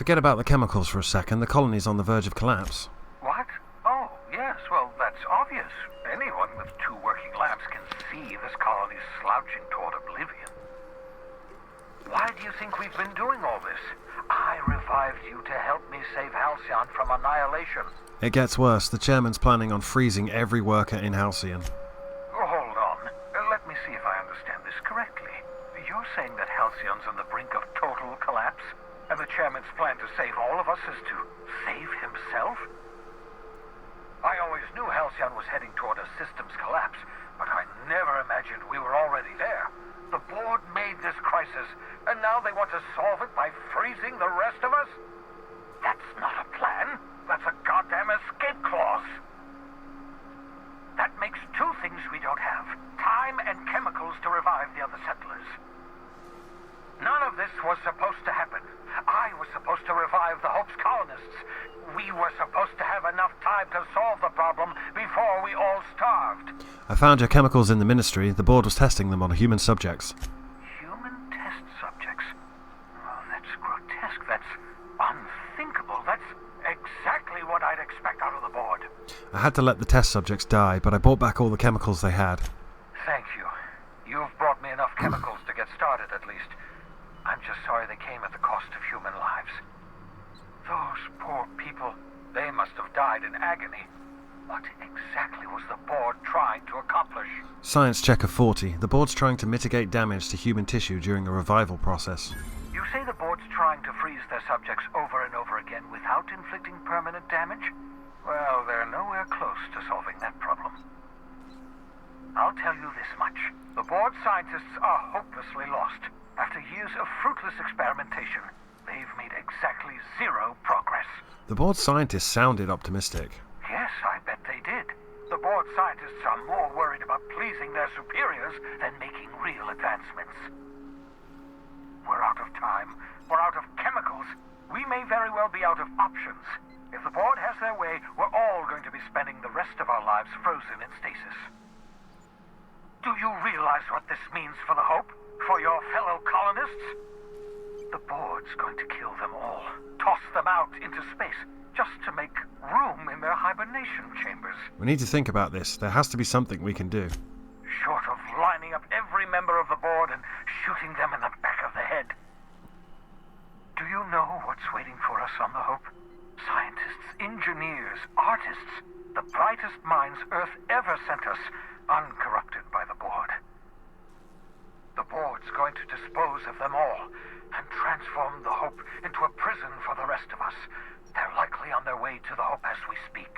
Forget about the chemicals for a second. The colony's on the verge of collapse. What? Oh, yes, well, that's obvious. Anyone with two working labs can see this colony's slouching toward oblivion. Why do you think we've been doing all this? I revived you to help me save Halcyon from annihilation. It gets worse. The chairman's planning on freezing every worker in Halcyon. Oh, hold on. Let me see if I understand this correctly. You're saying that Halcyon's on the brink of total collapse, and the chairman's plan to save all of us is to save himself? I always knew Halcyon was heading toward a systems collapse, but I never imagined we were already there. The board made this crisis, and now they want to solve it by freezing the rest of us? That's not a plan. That's a goddamn escape clause. That makes two things we don't have: time and chemicals to revive the other settlers. None of this was supposed to happen. I was supposed to revive the Hope's colonists. We were supposed to have enough time to solve the problem before we all starved. I found your chemicals in the ministry. The board was testing them on human subjects. Human test subjects? Oh, that's grotesque. That's unthinkable. That's exactly what I'd expect out of the board. I had to let the test subjects die, but I brought back all the chemicals they had. Thank you. You've brought me enough chemicals to get started, at least. I'm just sorry they came at the cost of human lives. Those poor people, they must have died in agony. What exactly was the board trying to accomplish? Science checker 40. The board's trying to mitigate damage to human tissue during a revival process. You say the board's trying to freeze their subjects over and over again without inflicting permanent damage? Well, they're nowhere close to solving that problem. I'll tell you this much. The board scientists are hopelessly lost. After years of fruitless experimentation, they've made exactly zero progress. The board scientists sounded optimistic. Yes, I bet they did. The board scientists are more worried about pleasing their superiors than making real advancements. We're out of time. We're out of chemicals. We may very well be out of options. If the board has their way, we're all going to be spending the rest of our lives frozen in stasis. Do you realize what this means for the Hope? For your fellow colonists? The board's going to kill them all. Toss them out into space, just to make room in their hibernation chambers. We need to think about this. There has to be something we can do. Short of lining up every member of the board and shooting them in the back of the head. Do you know what's waiting for us on the Hope? Scientists, engineers, artists, the brightest minds Earth ever sent us, uncorrupted by the board. The board's going to dispose of them all and transform the Hope into a prison for the rest of us. They're likely on their way to the Hope as we speak.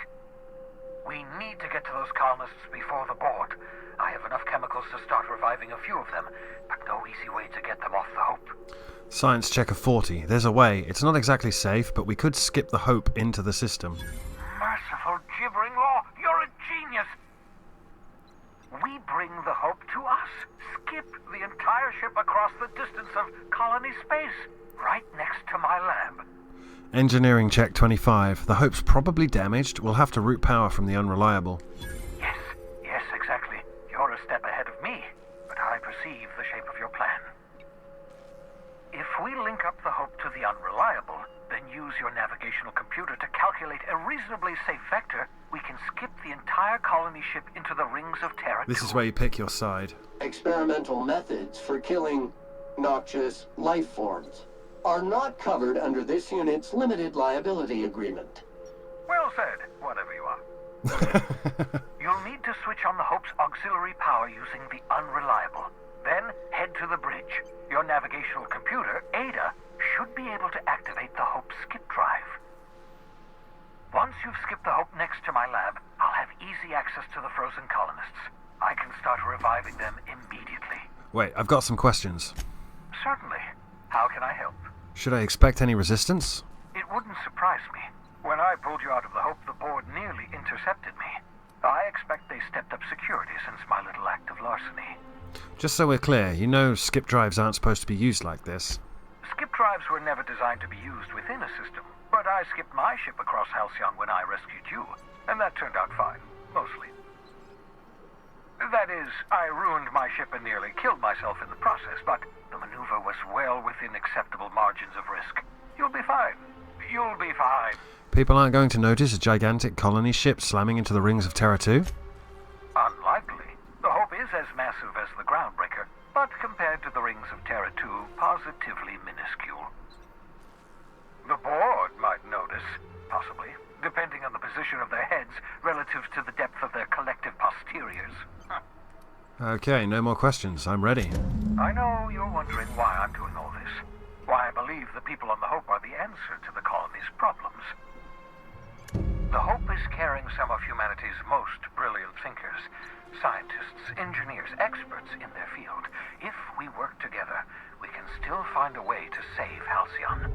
We need to get to those colonists before the board. I have enough chemicals to start reviving a few of them, but no easy way to get them off the Hope. Science checker 40. There's a way. It's not exactly safe, but we could skip the Hope into the system. Merciful gibbering law! You're a genius! We bring the Hope to us. Skip the entire ship across the distance of colony space, right next to my lab. Engineering check 25. The Hope's probably damaged. We'll have to route power from the unreliable. Yes, exactly. You're a step ahead of me, but I perceive the shape of your plan. If we link up the Hope to the unreliable, then use your navigational computer to calculate a reasonably safe vector, we can skip the entire colony ship into the rings of Terra. This is where you pick your side. Experimental methods for killing noxious life forms are not covered under this unit's limited liability agreement. Well said, whatever you are. You'll need to switch on the Hope's auxiliary power using the unreliable. Then head to the bridge. Your navigational computer, Ada, should be able to activate the Hope skip drive. Once you've skipped the Hope next to my lab, I'll have easy access to the frozen colonists. I can start reviving them immediately. Wait, I've got some questions. Certainly. How can I help? Should I expect any resistance? It wouldn't surprise me. When I pulled you out of the Hope, the board nearly intercepted me. I expect they stepped up security since my little act of larceny. Just so we're clear, you know skip drives aren't supposed to be used like this. Skip drives were never designed to be used within a system, but I skipped my ship across Halcyon when I rescued you, and that turned out fine, mostly. That is, I ruined my ship and nearly killed myself in the process, but the maneuver was well within acceptable margins of risk. You'll be fine. You'll be fine. People aren't going to notice a gigantic colony ship slamming into the rings of Terra 2? Unlikely. The Hope is as massive as the Groundbreaker, but compared to the rings of Terra 2, positively minuscule. The board might notice, possibly, depending on the position of their heads relative to the depth of their collective posteriors. Okay, no more questions. I'm ready. I know you're wondering why I'm doing all this. Why I believe the people on the Hope are the answer to the colony's problems. The Hope is carrying some of humanity's most brilliant thinkers, scientists, engineers, experts in their field. If we work together, we can still find a way to save Halcyon.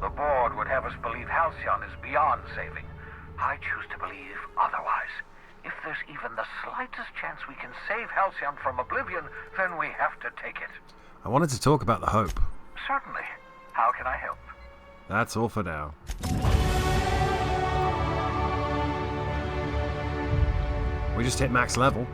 The board would have us believe Halcyon is beyond saving. I choose to believe otherwise. If there's even the slightest chance we can save Halcyon from oblivion, then we have to take it. I wanted to talk about the Hope. Certainly. How can I help? That's all for now. We just hit max level.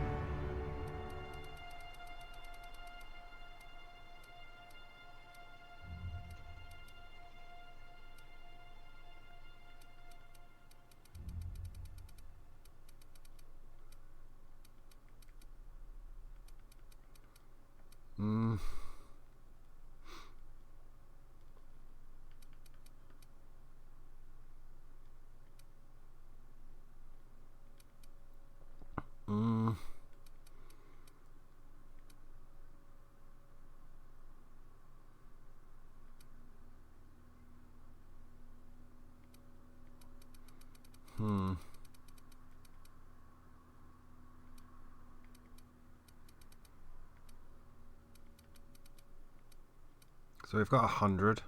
So we've got 100.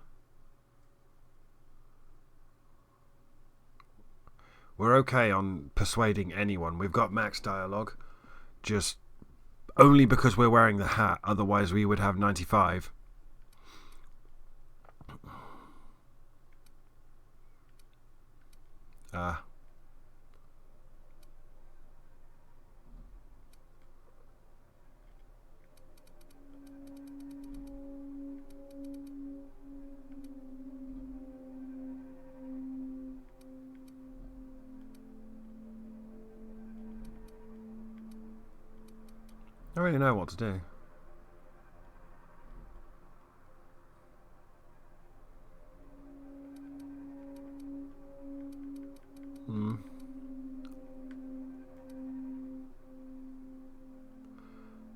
We're okay on persuading anyone. We've got max dialogue. Just only because we're wearing the hat. Otherwise we would have 95. I don't really know what to do.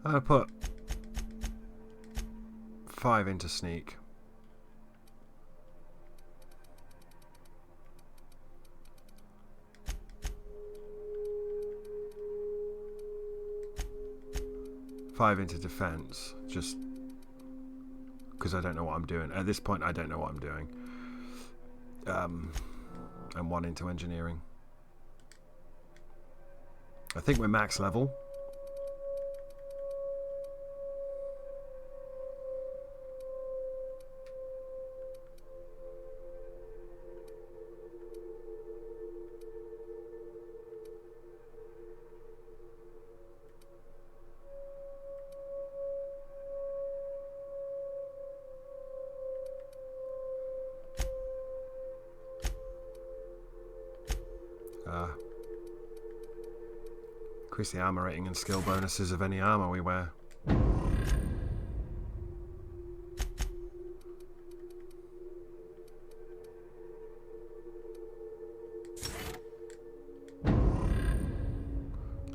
I'll put 5 into sneak. Five into defense, just because I don't know what I'm doing. At this point, I don't know what I'm doing. And 1 into engineering. I think we're max level. Increase the armor rating and skill bonuses of any armor we wear.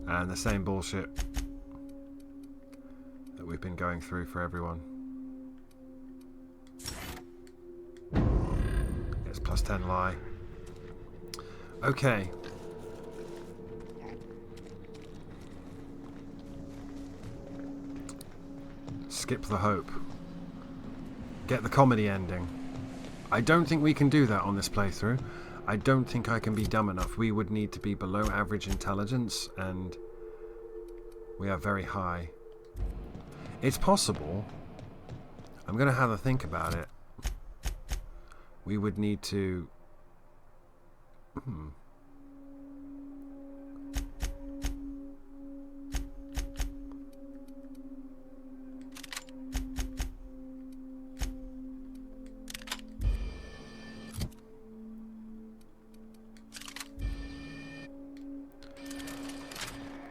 And the same bullshit that we've been going through for everyone. It's plus 10 lie. Okay. Skip the hope. Get the comedy ending. I don't think we can do that on this playthrough. I don't think I can be dumb enough. We would need to be below average intelligence, and we are very high. It's possible. I'm going to have a think about it. We would need to...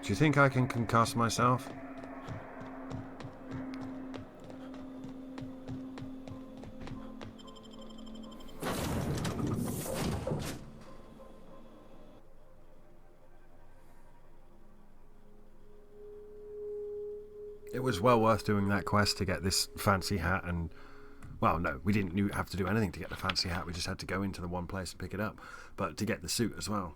Do you think I can concuss myself? It was well worth doing that quest to get this fancy hat and... Well, no, we didn't have to do anything to get the fancy hat. We just had to go into the one place and pick it up. But to get the suit as well.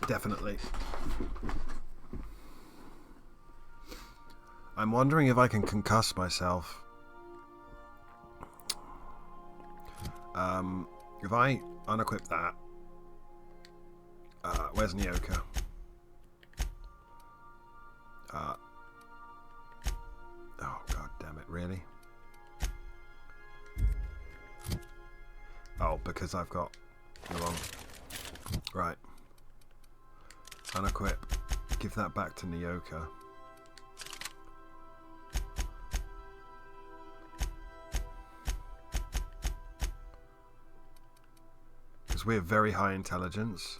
Definitely. I'm wondering if I can concuss myself. If I unequip that, where's Nyoka? Oh god damn it, really? Oh, because I've got the wrong... Right. Unequip. Give that back to Nyoka. Because we have very high intelligence.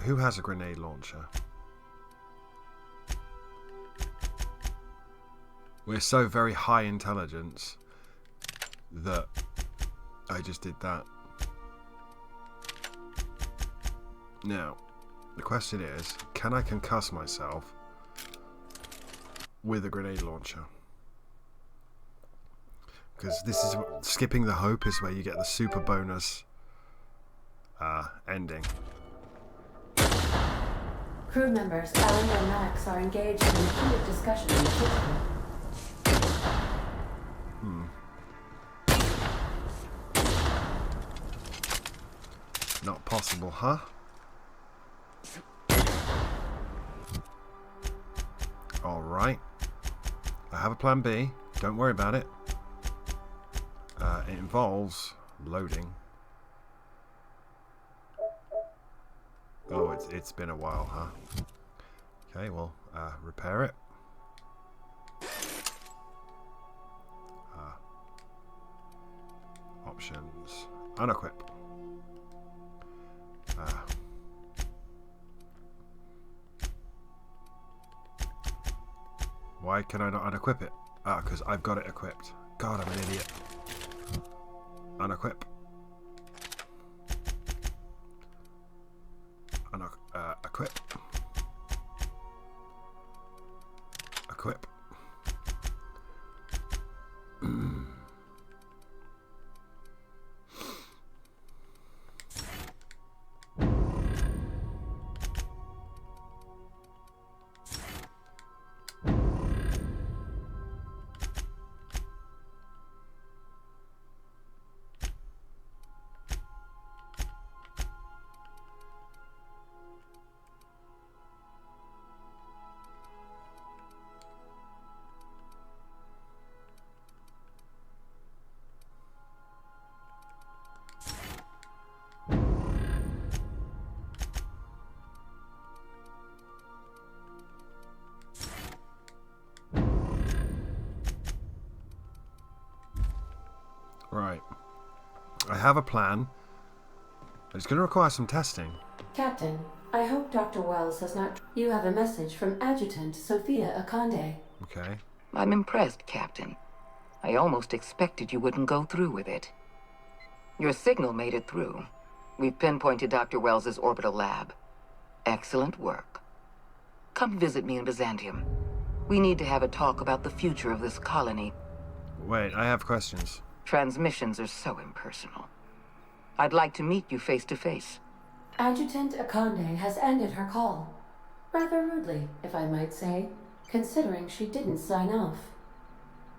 Who has a grenade launcher? We're so very high intelligence that I just did that. Now, the question is, can I concuss myself with a grenade launcher? Because this is skipping the hope is where you get the super bonus ending. Crew members Alan and Max are engaged in a heated discussion in the kitchen. Not possible, huh? Alright. I have a plan B. Don't worry about it. It involves loading. Oh, it's been a while, huh? Okay, well, repair it. Options. Unequip. Why can I not unequip it? Because I've got it equipped. God, I'm an idiot. Unequip. Equip. Equip. Right. I have a plan. It's going to require some testing. Captain, I hope Dr. Wells has not... You have a message from Adjutant Sophia Akande. Okay. I'm impressed, Captain. I almost expected you wouldn't go through with it. Your signal made it through. We've pinpointed Dr. Wells' orbital lab. Excellent work. Come visit me in Byzantium. We need to have a talk about the future of this colony. Wait, I have questions. Transmissions are so impersonal. I'd like to meet you face to face. Adjutant Akande has ended her call. Rather rudely, if I might say, considering she didn't sign off.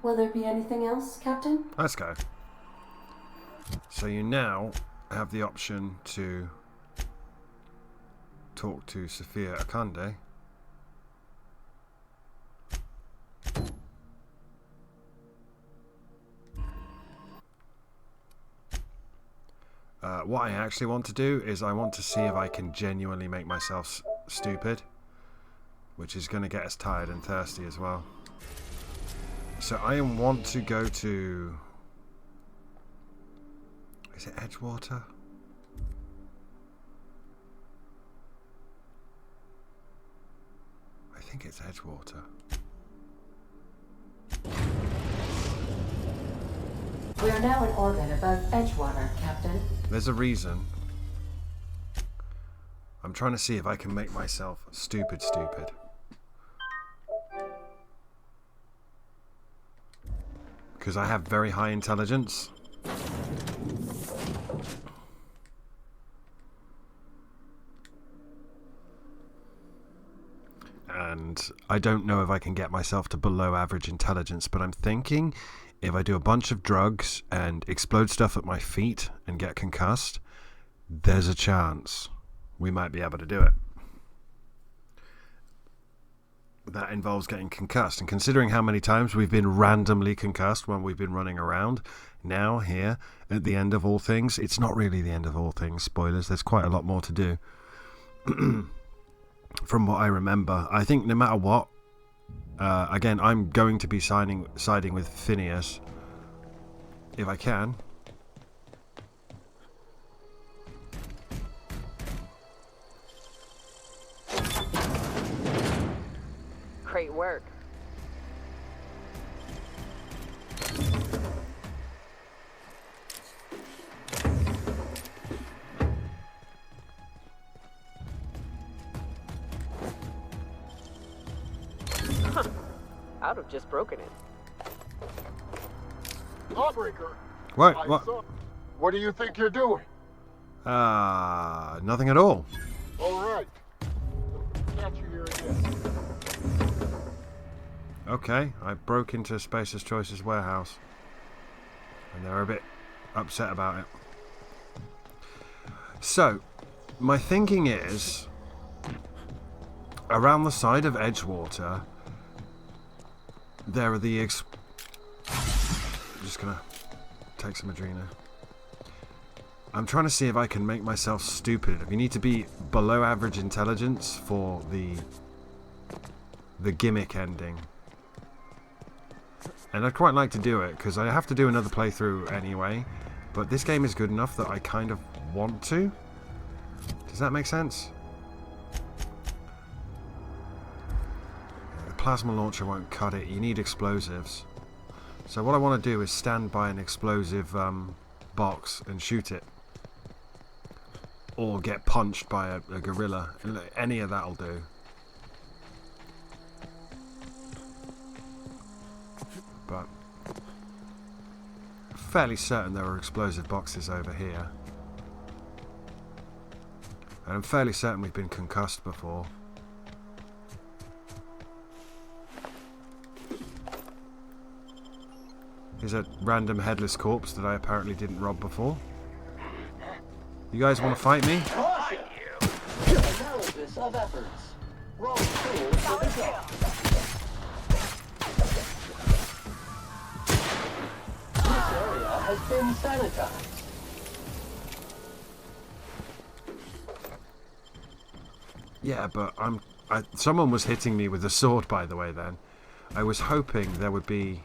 Will there be anything else, Captain? Let's go. So you now have the option to talk to Sophia Akande. What I actually want to do is I want to see if I can genuinely make myself stupid, which is going to get us tired and thirsty as well. So I want to go to... Is it Edgewater? I think it's Edgewater. We are now in orbit above Edgewater, Captain. There's a reason. I'm trying to see if I can make myself stupid. Because I have very high intelligence. And I don't know if I can get myself to below average intelligence, but I'm thinking if I do a bunch of drugs and explode stuff at my feet and get concussed, there's a chance we might be able to do it. That involves getting concussed, and considering how many times we've been randomly concussed when we've been running around, now here at the end of all things, it's not really the end of all things, spoilers, there's quite a lot more to do. From what I remember, I think no matter what, again, I'm going to be siding with Phineas if I can. Great work. I'd have just broken it. Lawbreaker. What? What do you think you're doing? Nothing at all. All right. Catch you here again. Okay, I broke into Spacer's Choice's warehouse. And they're a bit upset about it. So, my thinking is, around the side of Edgewater, there are the I'm just gonna take some Adrena. I'm trying to see if I can make myself stupid. You need to be below average intelligence for the gimmick ending. And I'd quite like to do it, because I have to do another playthrough anyway. But this game is good enough that I kind of want to. Does that make sense? The plasma launcher won't cut it. You need explosives. So what I want to do is stand by an explosive box and shoot it. Or get punched by a gorilla. Any of that'll do. But fairly certain there are explosive boxes over here. And I'm fairly certain we've been concussed before. Here's a random headless corpse that I apparently didn't rob before. You guys want to fight me? Caution! Analysis of efforts. Roll clear for the job. This area has been sanitized. Yeah, but someone was hitting me with a sword, by the way, then. I was hoping there would be...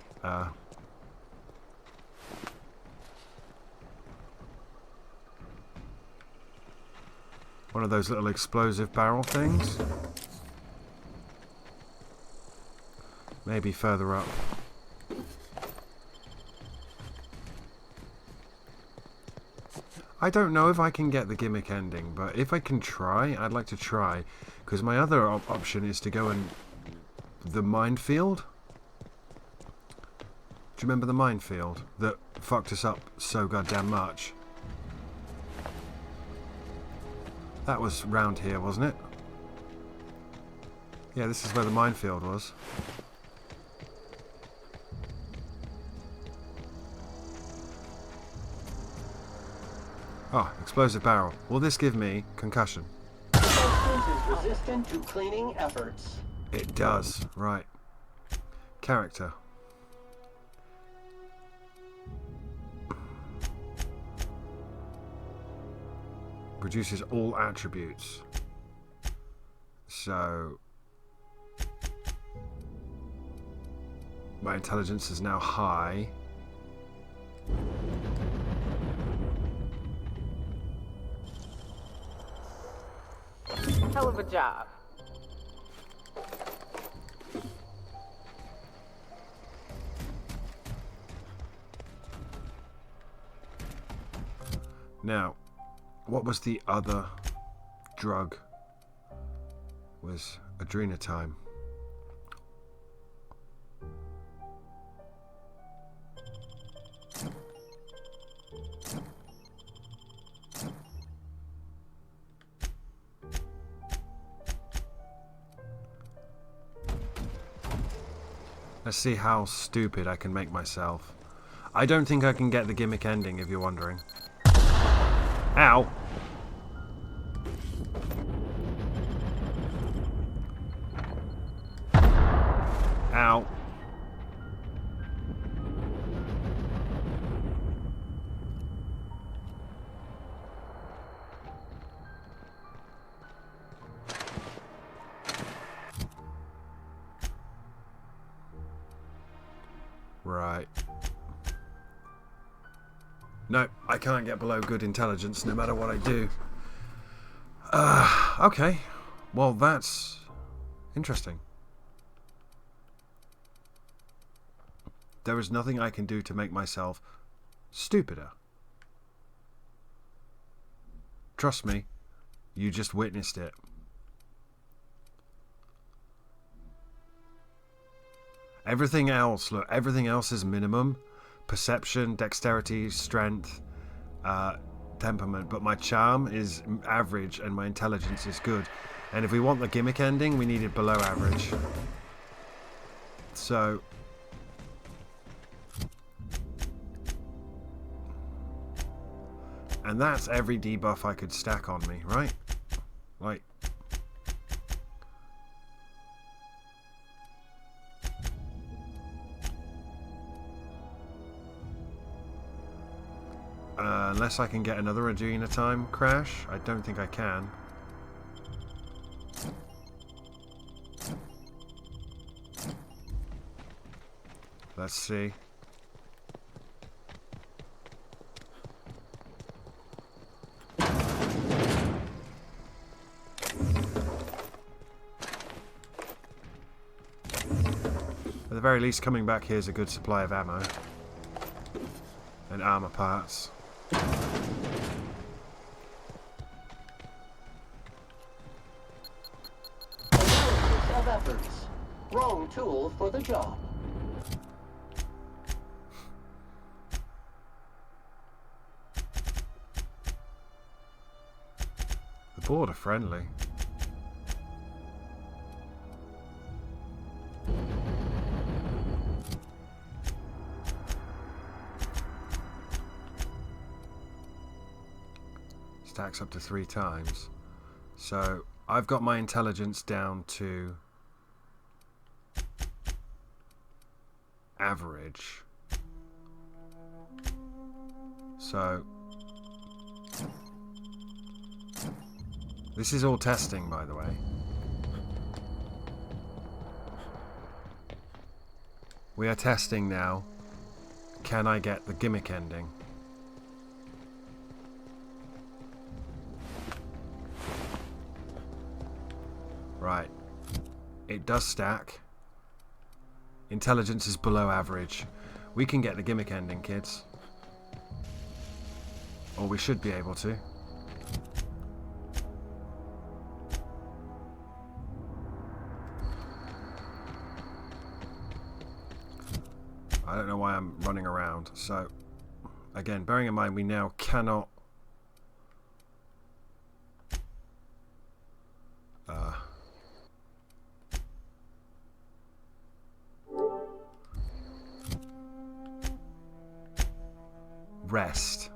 one of those little explosive barrel things. Maybe further up. I don't know if I can get the gimmick ending, but if I can try, I'd like to try. Because my other option is to go in the minefield. Do you remember the minefield that fucked us up so goddamn much? That was round here, wasn't it? Yeah, this is where the minefield was. Oh, explosive barrel. Will this give me concussion? Substance is resistant to cleaning efforts. It does. Right. Character. Reduces all attributes. So... My intelligence is now high. Hell of a job. Now, what was the other drug? Was adrenotime. Let's see how stupid I can make myself. I don't think I can get the gimmick ending, if you're wondering. Ow! Ow. Right. No, I can't get below good intelligence no matter what I do. Okay. Well, that's interesting. There is nothing I can do to make myself stupider. Trust me, you just witnessed it. Everything else, look, everything else is minimum. Perception, dexterity, strength, temperament. But my charm is average and my intelligence is good. And if we want the gimmick ending, we need it below average. So... and that's every debuff I could stack on me, right? Like... unless I can get another adrenotime crash. I don't think I can. Let's see. At the very least, coming back here is a good supply of ammo. And armor parts. Analysis of efforts. Wrong tool for the job. The board are friendly. Stacks up to 3 times. So I've got my intelligence down to average. So this is all testing, by the way. We are testing now. Can I get the gimmick ending? Right. It does stack. Intelligence is below average. We can get the gimmick ending, kids. Or we should be able to. I don't know why I'm running around. So, again, bearing in mind we now cannot... rest.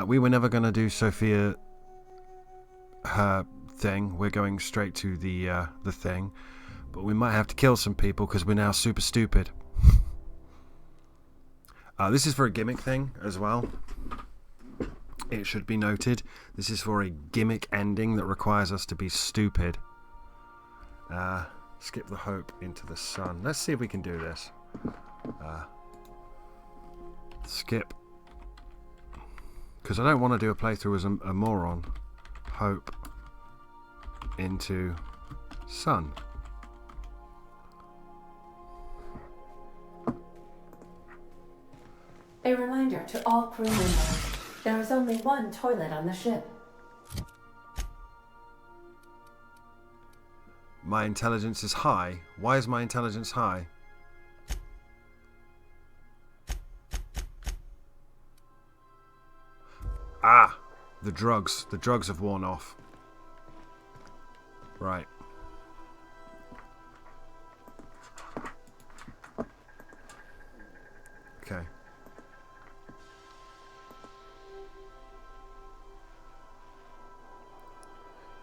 We were never going to do Sophia her thing. We're going straight to the thing, but we might have to kill some people because we're now super stupid. This is for a gimmick thing as well. It should be noted, this is for a gimmick ending that requires us to be stupid. Skip the hope into the sun. Let's see if we can do this. Skip. Because I don't want to do a playthrough as a moron. Hope into sun. A reminder to all crew members, there is only one toilet on the ship. My intelligence is high. Why is my intelligence high? Ah! The drugs. The drugs have worn off. Right. Okay.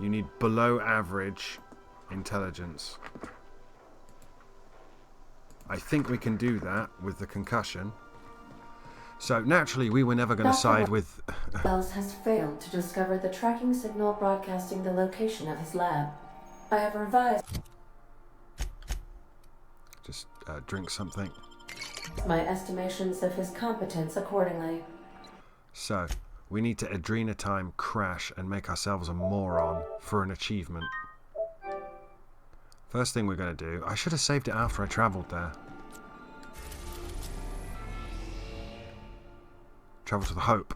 You need below average intelligence. I think we can do that with the concussion. So naturally we were never going to side with... Wells has failed to discover the tracking signal broadcasting the location of his lab. I have revised Just drink something. my estimations of his competence accordingly. So we need to adrenatime crash and make ourselves a moron for an achievement. First thing we're going to do... I should have saved it after I travelled there. Travel to the Hope.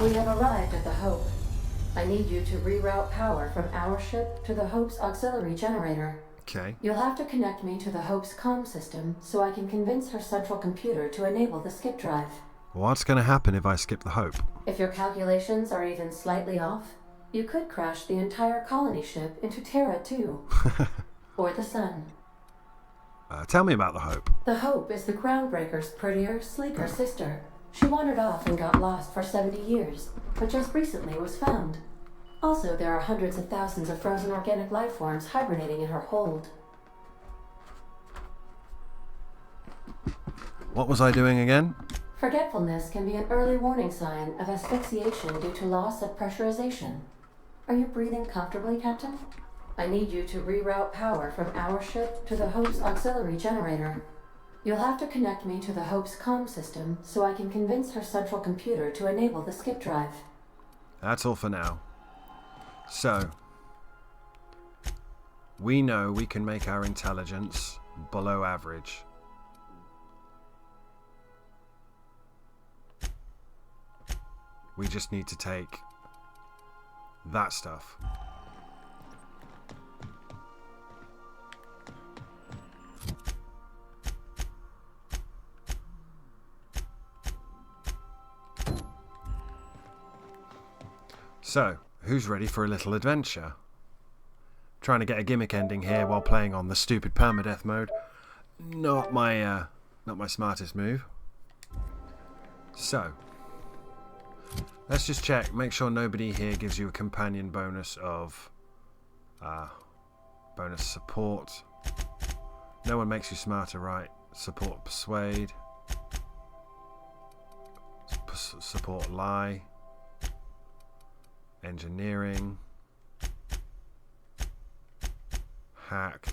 We have arrived at the Hope. I need you to reroute power from our ship to the Hope's auxiliary generator. Okay. You'll have to connect me to the Hope's comm system so I can convince her central computer to enable the skip drive. What's going to happen if I skip the Hope? If your calculations are even slightly off, you could crash the entire colony ship into Terra 2. Or the Sun. Tell me about the Hope. The Hope is the Groundbreaker's prettier, sleeker sister. She wandered off and got lost for 70 years, but just recently was found. Also, there are hundreds of thousands of frozen organic life forms hibernating in her hold. What was I doing again? Forgetfulness can be an early warning sign of asphyxiation due to loss of pressurization. Are you breathing comfortably, Captain? I need you to reroute power from our ship to the Hope's auxiliary generator. You'll have to connect me to the Hope's comm system so I can convince her central computer to enable the skip drive. That's all for now. So, we know we can make our intelligence below average. We just need to take that stuff. So, who's ready for a little adventure? Trying to get a gimmick ending here while playing on the stupid permadeath mode. Not my smartest move. So, let's just check. Make sure nobody here gives you a companion bonus of bonus support. No one makes you smarter, right? Support persuade. Support lie. Engineering. Hack.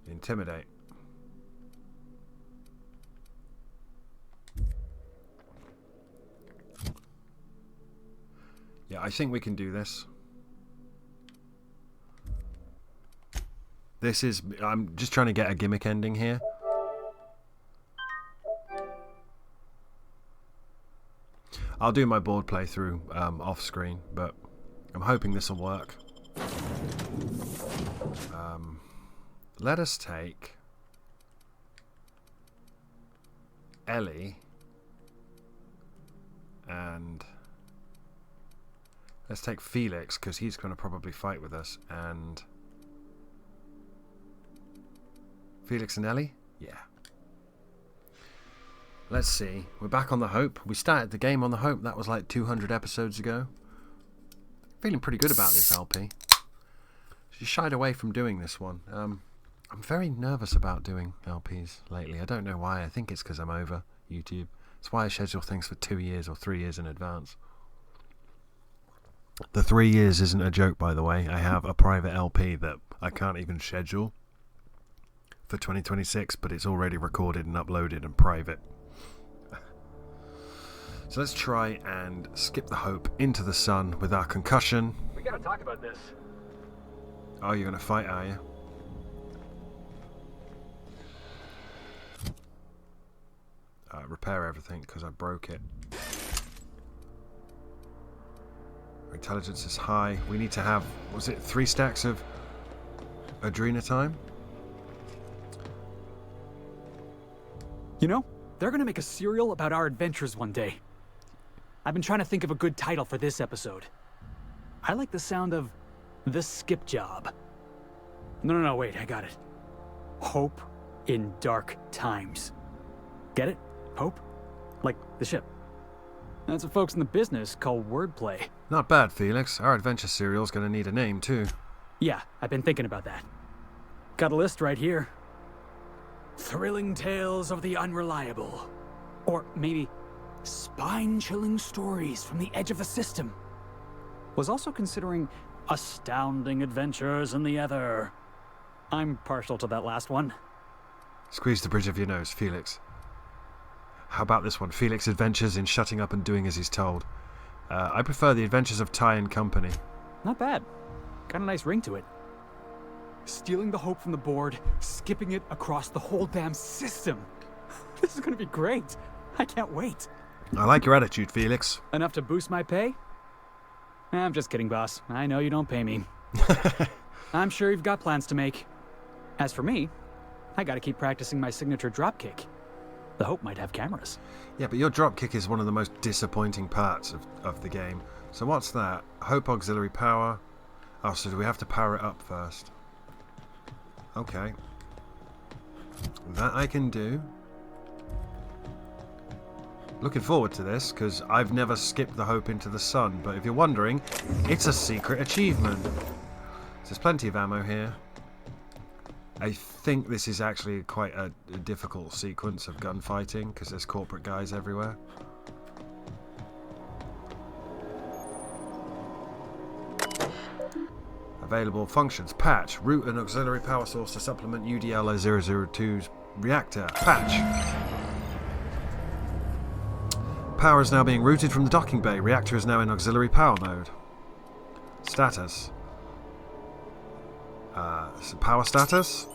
Intimidate. Yeah, I think we can do this. I'm just trying to get a gimmick ending here. I'll do my board playthrough off screen, but I'm hoping this will work. Let us take Ellie and let's take Felix, because he's going to probably fight with us. And Felix and Ellie? Yeah. Let's see. We're back on the Hope. We started the game on the Hope. That was like 200 episodes ago. Feeling pretty good about this LP. She shied away from doing this one. I'm very nervous about doing LPs lately. I don't know why. I think it's because I'm over YouTube. That's why I schedule things for 2 years or 3 years in advance. The 3 years isn't a joke, by the way. I have a private LP that I can't even schedule for 2026, but it's already recorded and uploaded and private. So let's try and skip the hope into the sun with our concussion. We gotta talk about this. Oh, you're going to fight, are you? Repair everything because I broke it. Our intelligence is high. We need to have, was it 3 stacks of adrenatime? You know, they're gonna make a serial about our adventures one day. I've been trying to think of a good title for this episode. I like the sound of The Skip Job. No, wait, I got it. Hope in Dark Times. Get it? Hope? Like the ship. That's what folks in the business call wordplay. Not bad, Felix. Our adventure serial's going to need a name, too. Yeah, I've been thinking about that. Got a list right here. Thrilling Tales of the Unreliable. Or maybe Spine-Chilling Stories from the Edge of the System. Was also considering Astounding Adventures in the Ether. I'm partial to that last one. Squeeze the bridge of your nose, Felix. How about this one? Felix Adventures in Shutting Up and Doing as He's Told. I prefer The Adventures of Ty and Company. Not bad. Got a nice ring to it. Stealing the hope from the board, skipping it across the whole damn system. This is gonna be great. I can't wait. I like your attitude, Felix. Enough to boost my pay? I'm just kidding, boss. I know you don't pay me. I'm sure you've got plans to make. As for me, I gotta keep practicing my signature dropkick. The Hope might have cameras. Yeah, but your dropkick is one of the most disappointing parts of the game. So what's that? Hope auxiliary power. Oh, so do we have to power it up first? Okay. That I can do. Looking forward to this, because I've never skipped the Hope into the sun. But if you're wondering, it's a secret achievement. There's plenty of ammo here. I think this is actually quite a difficult sequence of gunfighting, because there's corporate guys everywhere. Available functions. Patch. Route an auxiliary power source to supplement UDL-002's reactor. Patch. Power is now being routed from the docking bay. Reactor is now in auxiliary power mode. Status. Power status.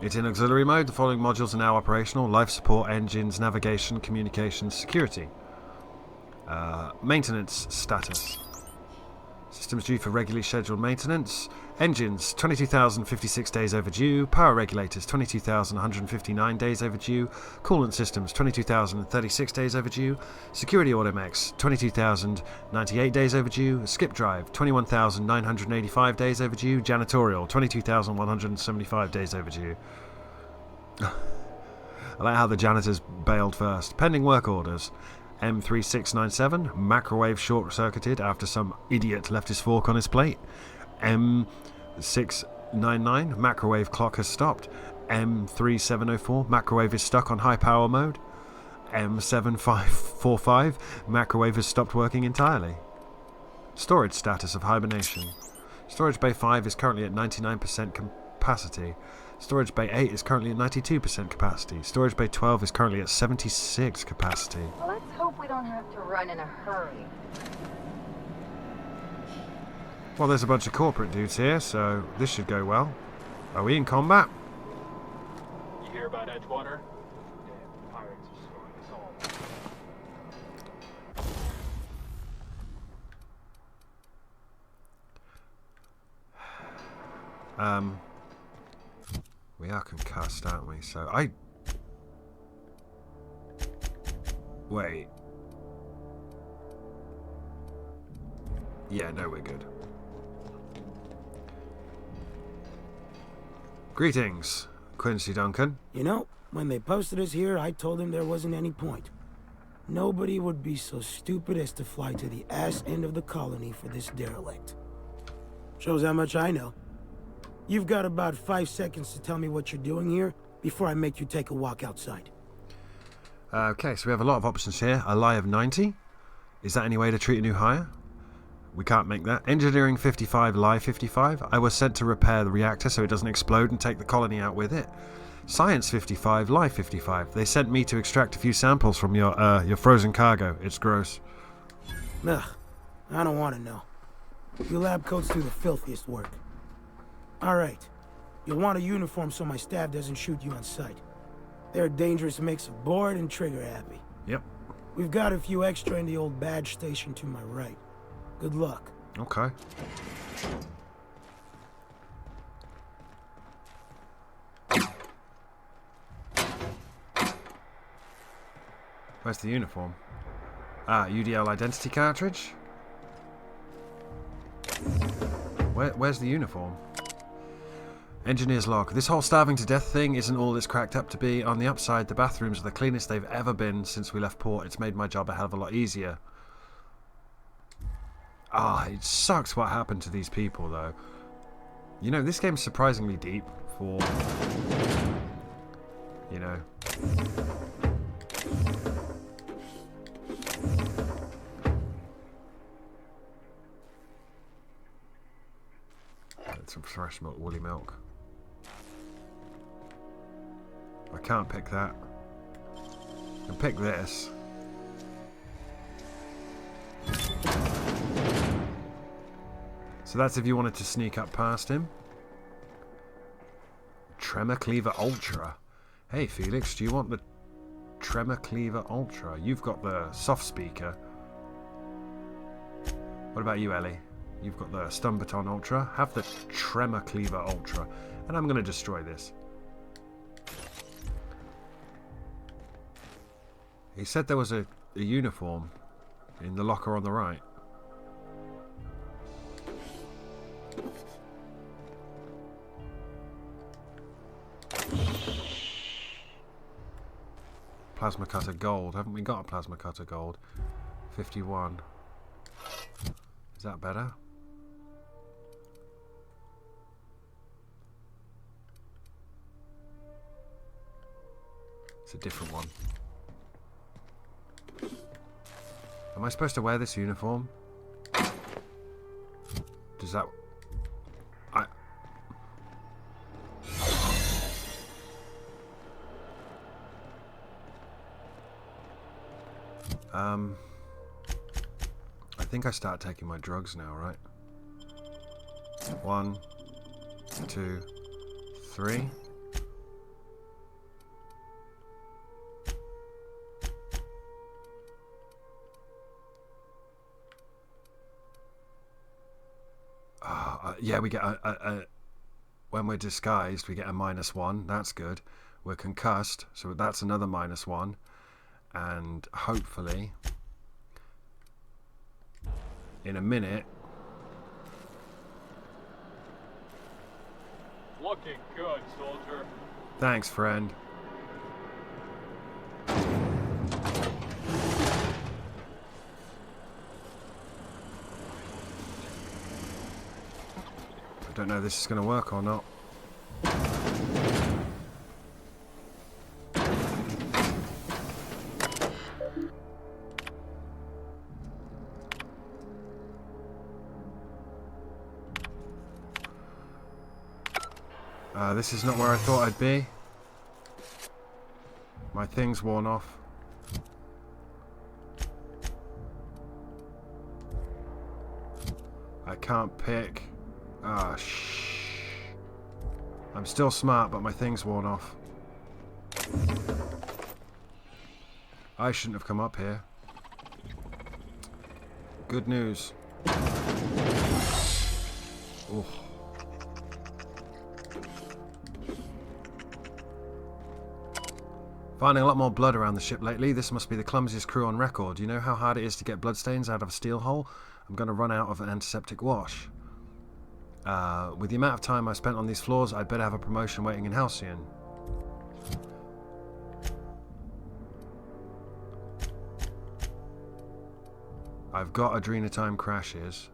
It's in auxiliary mode. The following modules are now operational. Life support, engines, navigation, communications, security. Maintenance status. Systems due for regularly scheduled maintenance. Engines, 22,056 days overdue. Power regulators, 22,159 days overdue. Coolant systems, 22,036 days overdue. Security automex, 22,098 days overdue. Skip drive, 21,985 days overdue. Janitorial, 22,175 days overdue. I like how the janitors bailed first. Pending work orders. M3697, microwave short-circuited after some idiot left his fork on his plate. M699, microwave clock has stopped. M3704, microwave is stuck on high power mode. M7545, microwave has stopped working entirely. Storage status of hibernation. Storage bay 5 is currently at 99% capacity. Storage bay 8 is currently at 92% capacity. Storage bay 12 is currently at 76 capacity. Well, let's hope we don't have to run in a hurry. Well, there's a bunch of corporate dudes here, so this should go well. Are we in combat? You hear about Edgewater? Damn pirates are screwing us all. We are concussed, aren't we? So wait. Yeah, no, we're good. Greetings, Quincy Duncan. You know, when they posted us here, I told them there wasn't any point. Nobody would be so stupid as to fly to the ass end of the colony for this derelict. Shows how much I know. You've got about 5 seconds to tell me what you're doing here before I make you take a walk outside. Okay, so we have a lot of options here. A lie of 90. Is that any way to treat a new hire? We can't make that. Engineering 55, lie 55. I was sent to repair the reactor so it doesn't explode and take the colony out with it. Science 55, lie 55. They sent me to extract a few samples from your frozen cargo. It's gross. Ugh, I don't want to know. You lab coats do the filthiest work. Alright. You'll want a uniform so my staff doesn't shoot you on sight. They're a dangerous mix of bored and trigger happy. Yep. We've got a few extra in the old badge station to my right. Good luck. Okay. Where's the uniform? Ah, UDL identity cartridge? Where's the uniform? Engineer's log. This whole starving to death thing isn't all it's cracked up to be. On the upside, the bathrooms are the cleanest they've ever been since we left port. It's made my job a hell of a lot easier. Ah, it sucks what happened to these people, though. You know, this game's surprisingly deep for... You know... Some fresh milk, woolly milk. I can't pick that. I can pick this. So that's if you wanted to sneak up past him. Tremor Cleaver Ultra. Hey Felix, do you want the Tremor Cleaver Ultra? You've got the soft speaker. What about you, Ellie? You've got the Stun Baton Ultra. Have the Tremor Cleaver Ultra. And I'm going to destroy this. He said there was a uniform in the locker on the right. Plasma Cutter Gold. Haven't we got a Plasma Cutter Gold? 51. Is that better? It's a different one. Am I supposed to wear this uniform? Does that... I think I start taking my drugs now, right? 1, 2, 3. Yeah, we get when we're disguised, we get a -1. That's good. We're concussed, so that's another -1. And hopefully, in a minute. Looking good, soldier. Thanks, friend. I don't know if this is going to work or not. This is not where I thought I'd be. My thing's worn off. I can't pick. Ah, I'm still smart, but my thing's worn off. I shouldn't have come up here. Good news. Oh. Finding a lot more blood around the ship lately. This must be the clumsiest crew on record. You know how hard it is to get bloodstains out of a steel hull? I'm going to run out of an antiseptic wash. With the amount of time I spent on these floors, I'd better have a promotion waiting in Halcyon. I've got Adrenatime crashes.